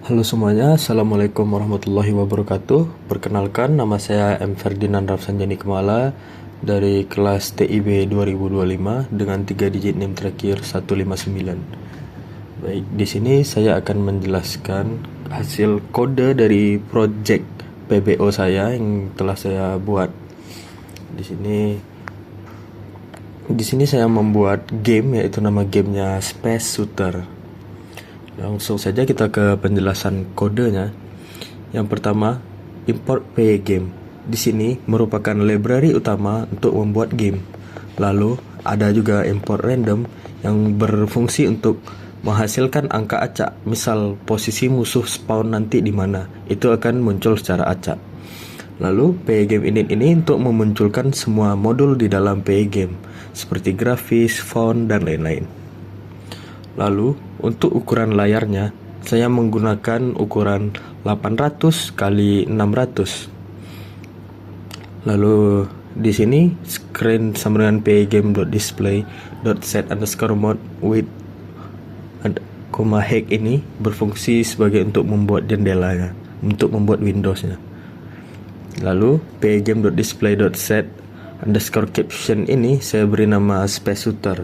Halo semuanya, Assalamualaikum warahmatullahi wabarakatuh. Perkenalkan, nama saya M. Ferdinand Rafsanjani Kemala dari kelas TIB 2025 dengan 3 digit NIM terakhir 159. Baik, di sini saya akan menjelaskan hasil kode dari project PBO saya yang telah saya buat. Di sini saya membuat game, yaitu nama gamenya Space Shooter. Langsung saja kita ke penjelasan kodenya. Yang pertama, import pygame. Di sini merupakan library utama untuk membuat game. Lalu ada juga import random yang berfungsi untuk menghasilkan angka acak. Misal posisi musuh spawn nanti di mana, itu akan muncul secara acak. Lalu pygame init ini untuk memunculkan semua modul di dalam pygame seperti grafis, font, dan lain-lain. Lalu untuk ukuran layarnya saya menggunakan ukuran 800 x 600. Lalu di sini screen sama dengan pygame.display.set_mode with hack ini berfungsi sebagai untuk membuat jendelanya, untuk membuat Windowsnya. Lalu pygame.display.set_caption ini saya beri nama Space Shooter.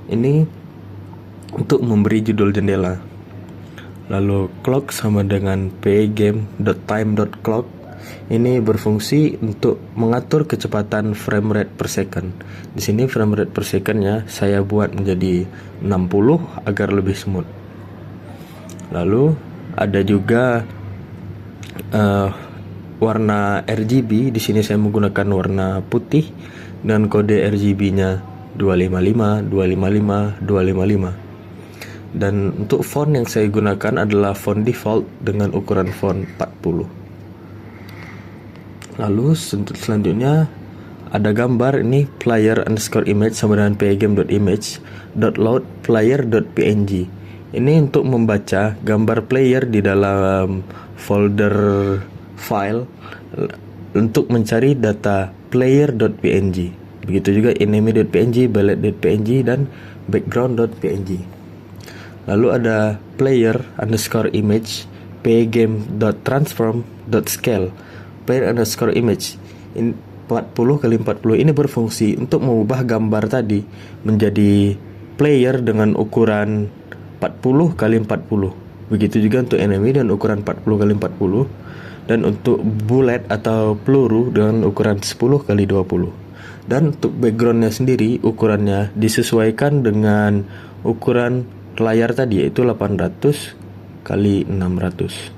Ini untuk memberi judul jendela. Lalu clock sama dengan pygame.time.clock. Ini berfungsi untuk mengatur kecepatan frame rate per second. Di sini frame rate per secondnya saya buat menjadi 60 agar lebih smooth. Lalu ada juga warna RGB. Di sini saya menggunakan warna putih dan kode RGB-nya 255, 255, 255. Dan untuk font yang saya gunakan adalah font default dengan ukuran font 40. Lalu selanjutnya ada gambar ini player_image sama dengan pygame.image.load player.png. Ini untuk membaca gambar player di dalam folder file untuk mencari data player.png. Begitu juga enemy.png, ballet.png, dan background.png. Lalu ada player_image pygame.transform.scale player_image 40x40 ini berfungsi untuk mengubah gambar tadi menjadi player dengan ukuran 40x40. Begitu juga untuk enemy dan ukuran 40x40, dan untuk bullet atau peluru dengan ukuran 10x20. Dan untuk backgroundnya sendiri ukurannya disesuaikan dengan ukuran layar tadi, yaitu 800 x 600.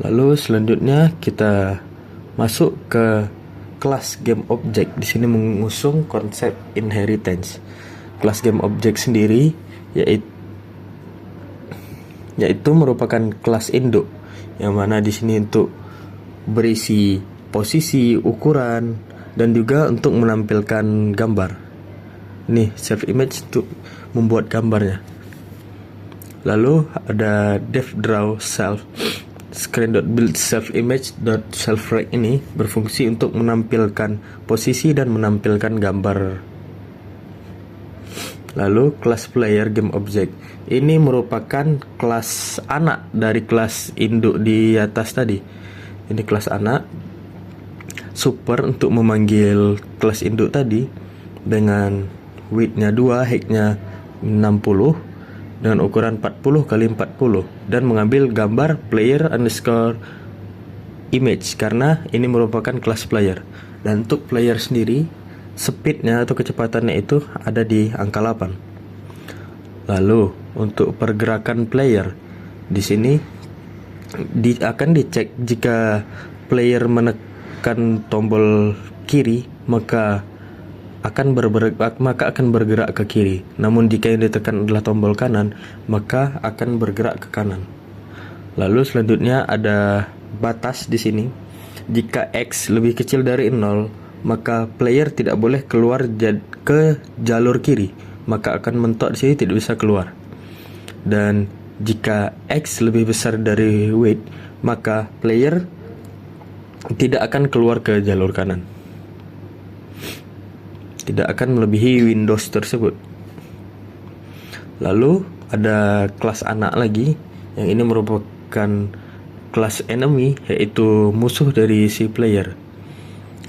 Lalu selanjutnya kita masuk ke kelas game object. Di sini mengusung konsep inheritance. Kelas game object sendiri yaitu merupakan kelas induk, yang mana di sini untuk berisi posisi, ukuran, dan juga untuk menampilkan gambar. Nih, save image untuk membuat gambarnya. Lalu ada devdraw self screen.build self image.self_rect ini berfungsi untuk menampilkan posisi dan menampilkan gambar. Lalu kelas player game object ini merupakan kelas anak dari kelas induk di atas tadi. Ini kelas anak super untuk memanggil kelas induk tadi dengan width-nya 2, height-nya 60 dengan ukuran 40x40, dan mengambil gambar player_image karena ini merupakan kelas player. Dan untuk player sendiri, speed-nya atau kecepatannya itu ada di angka 8. Lalu untuk pergerakan player di sini akan dicek jika player menekan tombol kiri maka akan bergerak ke kiri. Namun jika yang ditekan adalah tombol kanan, maka akan bergerak ke kanan. Lalu selanjutnya ada batas di sini. Jika X lebih kecil dari 0, maka player tidak boleh keluar ke jalur kiri, maka akan mentok di sini, tidak bisa keluar. Dan jika X lebih besar dari width, maka player tidak akan keluar ke jalur kanan, tidak akan melebihi Windows tersebut. Lalu ada kelas anak lagi, yang ini merupakan kelas enemy, yaitu musuh dari si player.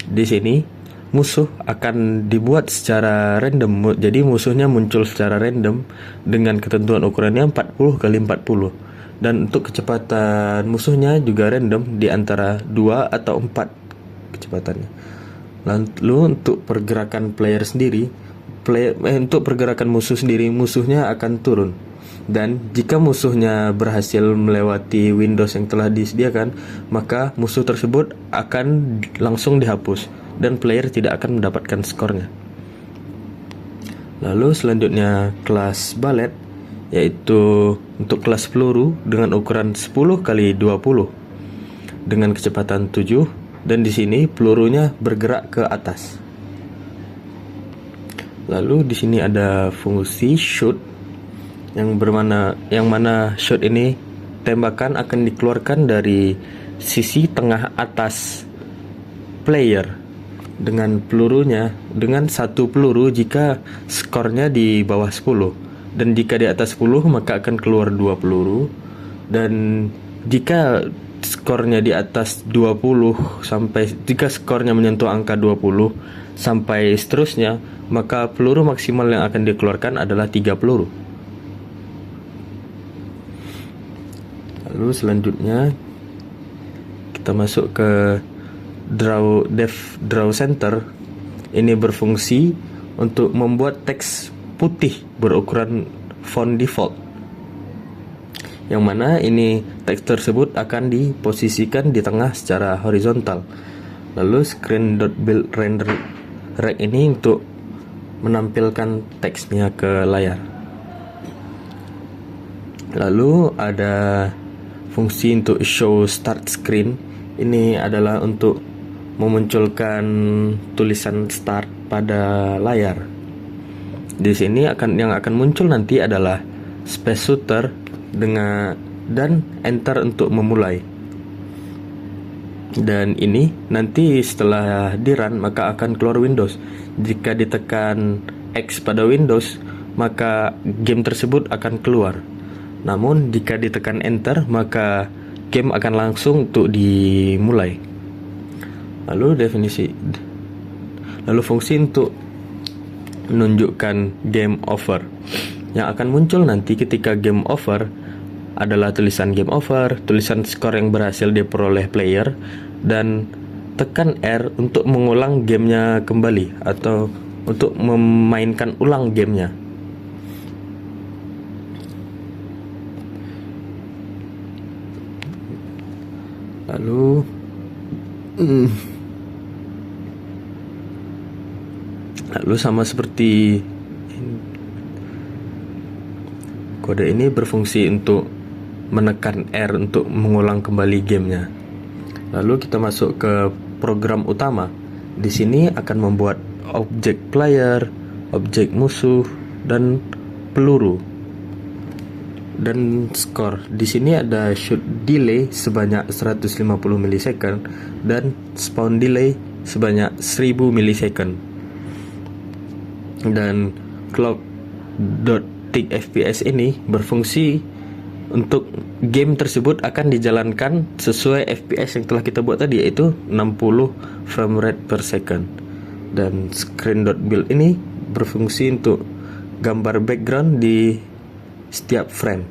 Di sini musuh akan dibuat secara random, jadi musuhnya muncul secara random dengan ketentuan ukurannya 40 kali 40, dan untuk kecepatan musuhnya juga random di antara 2 atau 4 kecepatannya. Lalu untuk pergerakan player sendiri, untuk pergerakan musuh sendiri, musuhnya akan turun. Dan jika musuhnya berhasil melewati windows yang telah disediakan, maka musuh tersebut akan langsung dihapus dan player tidak akan mendapatkan skornya. Lalu selanjutnya kelas balet, yaitu untuk kelas peluru dengan ukuran 10 kali 20 dengan kecepatan 7, dan di sini pelurunya bergerak ke atas. Lalu di sini ada fungsi shoot yang mana shot ini tembakan akan dikeluarkan dari sisi tengah atas player dengan pelurunya, dengan satu peluru jika skornya di bawah 10, dan jika di atas 10 maka akan keluar 2 peluru, dan jika skornya di atas 20 sampai jika skornya menyentuh angka 20 sampai seterusnya, maka peluru maksimal yang akan dikeluarkan adalah 3 peluru. Lalu selanjutnya kita masuk ke draw center. Ini berfungsi untuk membuat teks putih berukuran font default, yang mana ini teks tersebut akan diposisikan di tengah secara horizontal. Lalu screen.build render rect ini untuk menampilkan teksnya ke layar. Lalu ada fungsi untuk show start screen. Ini adalah untuk memunculkan tulisan start pada layar. Di sini yang akan muncul nanti adalah space shooter dan enter untuk memulai. Dan ini nanti setelah di run maka akan keluar Windows. Jika ditekan X pada Windows, maka game tersebut akan keluar. Namun jika ditekan enter, maka game akan langsung untuk dimulai. Lalu fungsi untuk menunjukkan game over. Yang akan muncul nanti ketika game over adalah tulisan game over, tulisan skor yang berhasil diperoleh player, dan tekan R untuk mengulang gamenya kembali atau untuk memainkan ulang gamenya. Lalu sama seperti kode ini berfungsi untuk menekan R untuk mengulang kembali gamenya. Lalu kita masuk ke program utama. Di sini akan membuat objek player, objek musuh, dan peluru dan skor. Di sini ada shoot delay sebanyak 150 milisecond dan spawn delay sebanyak 1000 milisecond. Dan clock.tick FPS ini berfungsi untuk game tersebut akan dijalankan sesuai FPS yang telah kita buat tadi, yaitu 60 frame rate per second. Dan screen.build ini berfungsi untuk gambar background di setiap frame.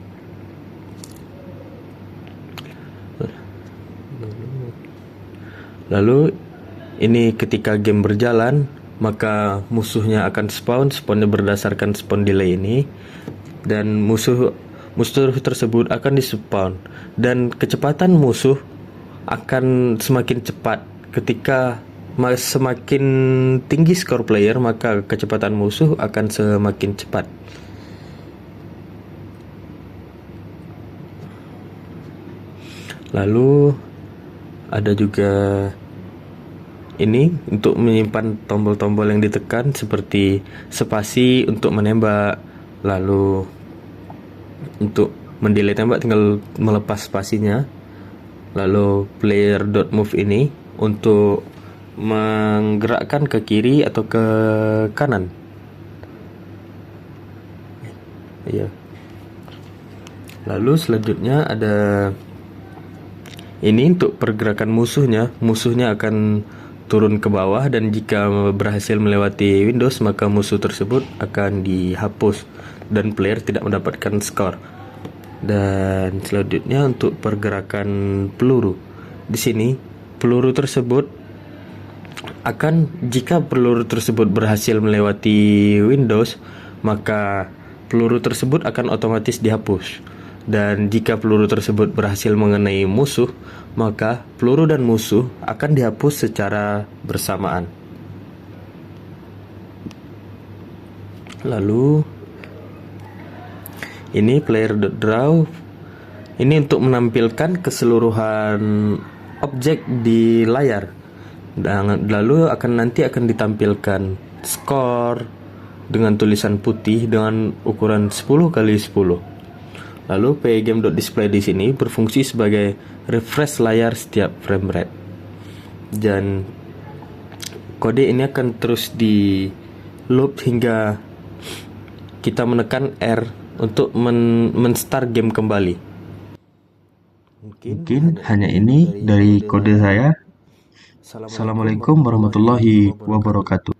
Lalu ini ketika game berjalan, maka musuhnya akan spawnnya berdasarkan spawn delay ini, dan musuh tersebut akan dispawn, dan kecepatan musuh akan semakin cepat. Ketika semakin tinggi skor player, maka kecepatan musuh akan semakin cepat. Lalu ada juga ini untuk menyimpan tombol-tombol yang ditekan, seperti spasi untuk menembak, lalu untuk mendelay tembak tinggal melepas spasinya, lalu player.move ini untuk menggerakkan ke kiri atau ke kanan. Ya. Lalu selanjutnya ada ini untuk pergerakan musuhnya. Musuhnya akan turun ke bawah, dan jika berhasil melewati Windows maka musuh tersebut akan dihapus dan player tidak mendapatkan skor. Dan selanjutnya untuk pergerakan peluru. Di sini peluru tersebut jika peluru tersebut berhasil melewati Windows, maka peluru tersebut akan otomatis dihapus. Dan jika peluru tersebut berhasil mengenai musuh, maka peluru dan musuh akan dihapus secara bersamaan. Lalu ini player.draw. Ini untuk menampilkan keseluruhan objek di layar. Dan lalu nanti akan ditampilkan skor dengan tulisan putih dengan ukuran 10x10. Lalu pgame.display di sini berfungsi sebagai refresh layar setiap frame rate. Dan kode ini akan terus di loop hingga kita menekan R untuk men-start game kembali. Mungkin hanya ini dari kode saya. Assalamualaikum warahmatullahi wabarakatuh.